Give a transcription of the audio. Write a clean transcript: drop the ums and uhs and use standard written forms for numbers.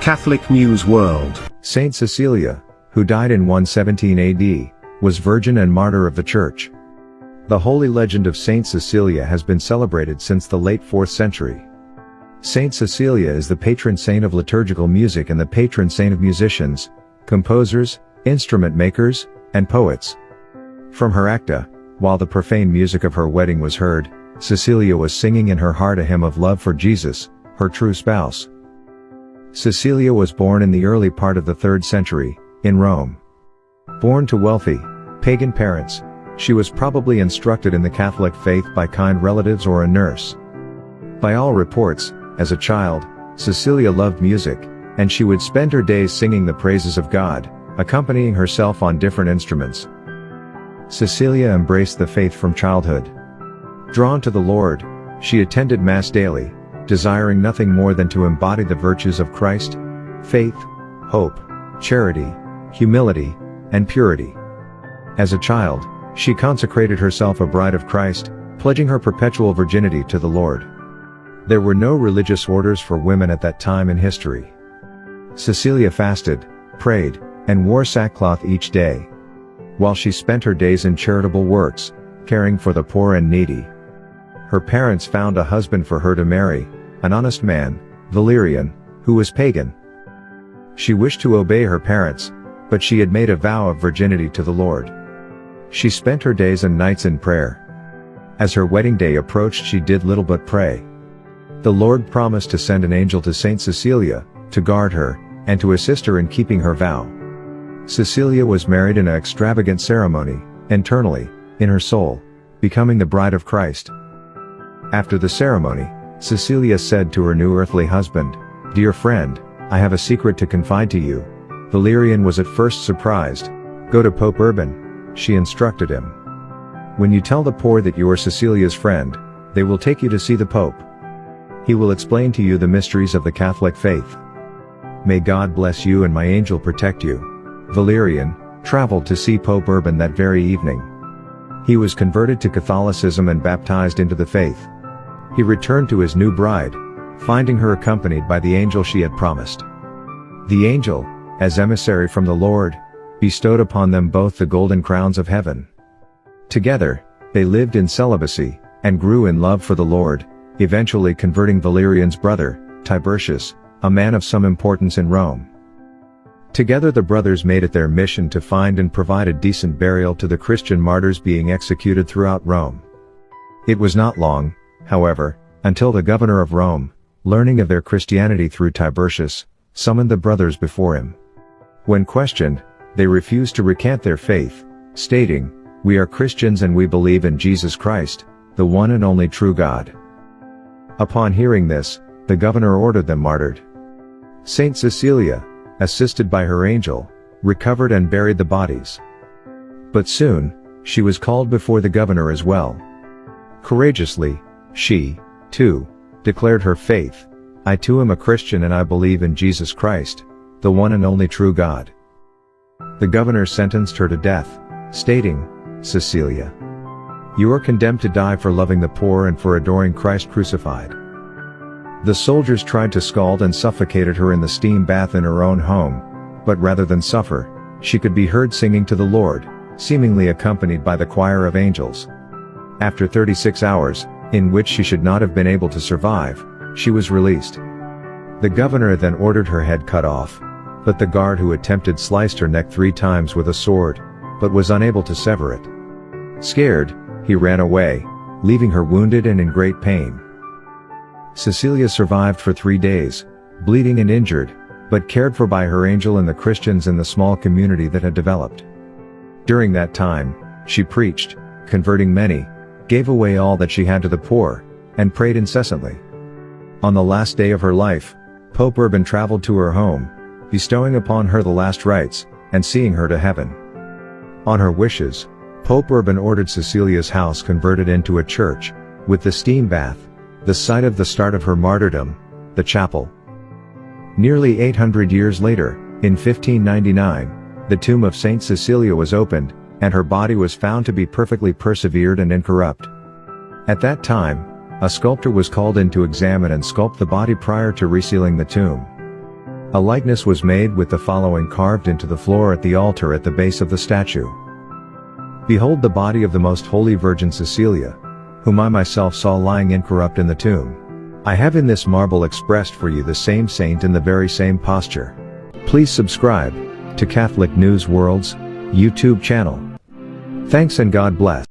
Catholic News World. Saint Ceicilia, who died in 117 AD, was virgin and martyr of the Church. The holy legend of Saint Ceicilia has been celebrated since the late 4th century. Saint Ceicilia is the patron saint of liturgical music and the patron saint of musicians, composers, instrument makers, and poets. From her acta, while the profane music of her wedding was heard, Ceicilia was singing in her heart a hymn of love for Jesus, her true spouse. Ceicilia was born in the early part of the 3rd century, in Rome. Born to wealthy, pagan parents, she was probably instructed in the Catholic faith by kind relatives or a nurse. By all reports, as a child, Ceicilia loved music, and she would spend her days singing the praises of God, accompanying herself on different instruments. Ceicilia embraced the faith from childhood. Drawn to the Lord, she attended Mass daily, desiring nothing more than to embody the virtues of Christ: faith, hope, charity, humility, and purity. As a child, she consecrated herself a bride of Christ, pledging her perpetual virginity to the Lord. There were no religious orders for women at that time in history. Ceicilia fasted, prayed, and wore sackcloth each day, while she spent her days in charitable works, caring for the poor and needy. Her parents found a husband for her to marry, an honest man, Valerian, who was pagan. She wished to obey her parents, but she had made a vow of virginity to the Lord. She spent her days and nights in prayer. As her wedding day approached, she did little but pray. The Lord promised to send an angel to Saint Ceicilia, to guard her, and to assist her in keeping her vow. Ceicilia was married in an extravagant ceremony, internally, in her soul, becoming the bride of Christ. After the ceremony, Ceicilia said to her new earthly husband, "Dear friend, I have a secret to confide to you." Valerian was at first surprised. "Go to Pope Urban," she instructed him. "When you tell the poor that you are Ceicilia's friend, they will take you to see the Pope. He will explain to you the mysteries of the Catholic faith. May God bless you and my angel protect you." Valerian traveled to see Pope Urban that very evening. He was converted to Catholicism and baptized into the faith. He returned to his new bride, finding her accompanied by the angel she had promised. The angel, as emissary from the Lord, bestowed upon them both the golden crowns of heaven. Together, they lived in celibacy, and grew in love for the Lord, eventually converting Valerian's brother, Tiburtius, a man of some importance in Rome. Together the brothers made it their mission to find and provide a decent burial to the Christian martyrs being executed throughout Rome. It was not long, however, until the governor of Rome, learning of their Christianity through Tiburtius, summoned the brothers before him. When questioned, they refused to recant their faith, stating, "We are Christians and we believe in Jesus Christ, the one and only true God." Upon hearing this, the governor ordered them martyred. Saint Ceicilia, assisted by her angel, recovered and buried the bodies. But soon, she was called before the governor as well. Courageously, she, too, declared her faith. "I too am a Christian and I believe in Jesus Christ, the one and only true God." The governor sentenced her to death, stating, "Ceicilia, you are condemned to die for loving the poor and for adoring Christ crucified." The soldiers tried to scald and suffocated her in the steam bath in her own home, but rather than suffer, she could be heard singing to the Lord, seemingly accompanied by the choir of angels. After 36 hours, in which she should not have been able to survive, she was released. The governor then ordered her head cut off, but the guard who attempted sliced her neck 3 times with a sword, but was unable to sever it. Scared, he ran away, leaving her wounded and in great pain. Ceicilia survived for 3 days, bleeding and injured, but cared for by her angel and the Christians in the small community that had developed. During that time, she preached, converting many, gave away all that she had to the poor, and prayed incessantly. On the last day of her life, Pope Urban traveled to her home, bestowing upon her the last rites, and seeing her to heaven. On her wishes, Pope Urban ordered Ceicilia's house converted into a church, with the steam bath, the site of the start of her martyrdom, the chapel. Nearly 800 years later, in 1599, the tomb of Saint Ceicilia was opened, and her body was found to be perfectly persevered and incorrupt. At that time, a sculptor was called in to examine and sculpt the body prior to resealing the tomb. A likeness was made with the following carved into the floor at the altar at the base of the statue. Behold the body of the most holy Virgin Ceicilia, whom I myself saw lying incorrupt in the tomb. I have in this marble expressed for you the same saint in the very same posture. Please subscribe to Catholic News World's YouTube channel. Thanks and God bless.